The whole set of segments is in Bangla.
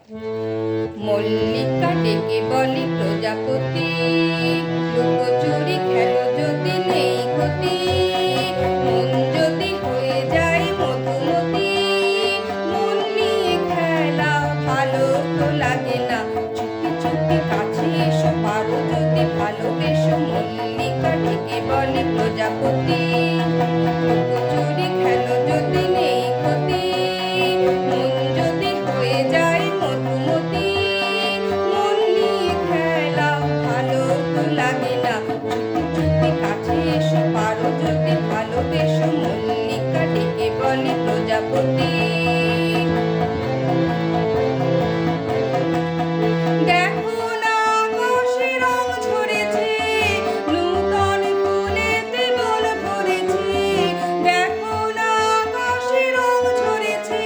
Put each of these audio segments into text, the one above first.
মল্লিকা ডেকে বলে প্রজাপতি, লুকোচুরি খেলো যদি নেই ক্ষতি, মন যদি হয়ে যায় মধুমতি, মন নিয়ে খেলা ভালো তো লাগে না, চুপি চুপি কাছে এসো পারো যদি ভালোবেসো। মল্লিকা ডেকে বলে প্রজাপতি, লুকোচুরি খেলো যদি নেই ক্ষতি, মন যদি হয়ে যায় মধুমতি, মন নিয়ে খেলা ভালো তো লাগে না, চুপি চুপি কাছে এসো পারো যদি ভালোবেসো। মল্লিকা ডেকে বলে প্রজাপতি। দেখো না আকাশে রং ঝরেছে, নূতন ফুলেতে মন ভরেছে, দেখো না আকাশে রং ঝরেছে,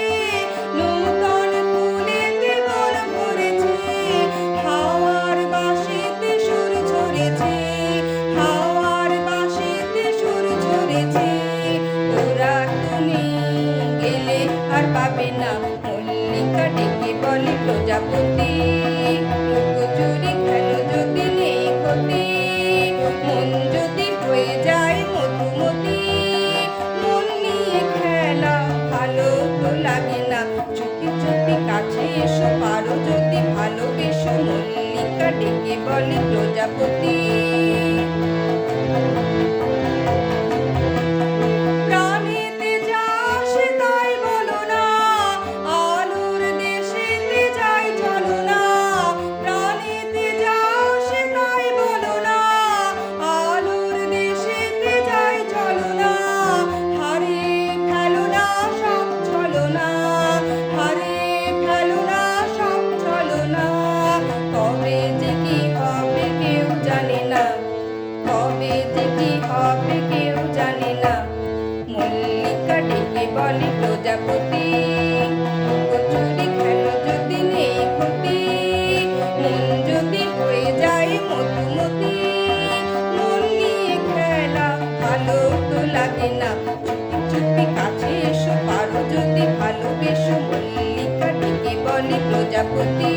নূতন ফুলেতে মন ভরেছে, হাওয়ার বাঁশিতে সুর ঝরেছে, হাওয়ার বাঁশিতে সুর ঝরেছে, ওরা তুমি গেলে আর পাবে না। মল্লিকা ডেকে বলে প্রজাপতি, লুকোচুরি খেলো যদি নেই ক্ষতি, মন যদি হয়ে যায় মধুমতি, মন নিয়ে খেলা ভালো তো লাগে না, চুপি চুপি কাছে এসো পারো যদি ভালোবেসো। মল্লিকা ডেকে বলে প্রজাপতি। প্রাণেতে যা আসে তাই বলো না, আলোর দেশেতে যাই চলো না, প্রাণেতে যা আসে তাই বলো না, আলোর দেশেতে যাই চলো না, হারে ফেলো না সব চলো না, হারে ফেলো না সব চলো না, কবে যে কি হবে কেউ জানে না, কবে যে কি হবে কেউ জানে না। মল্লিকা ডেকে বলে প্রজাপতি, লুকোচুরি খেলো যদি নেই ক্ষতি, মন যদি হয়ে যায় মধুমতি, মন নিয়ে খেলা ভালো তো লাগে না, চুপি চুপি কাছে এসো পারো যদি ভালোবেসো। মল্লিকা ডেকে বলে প্রজাপতি।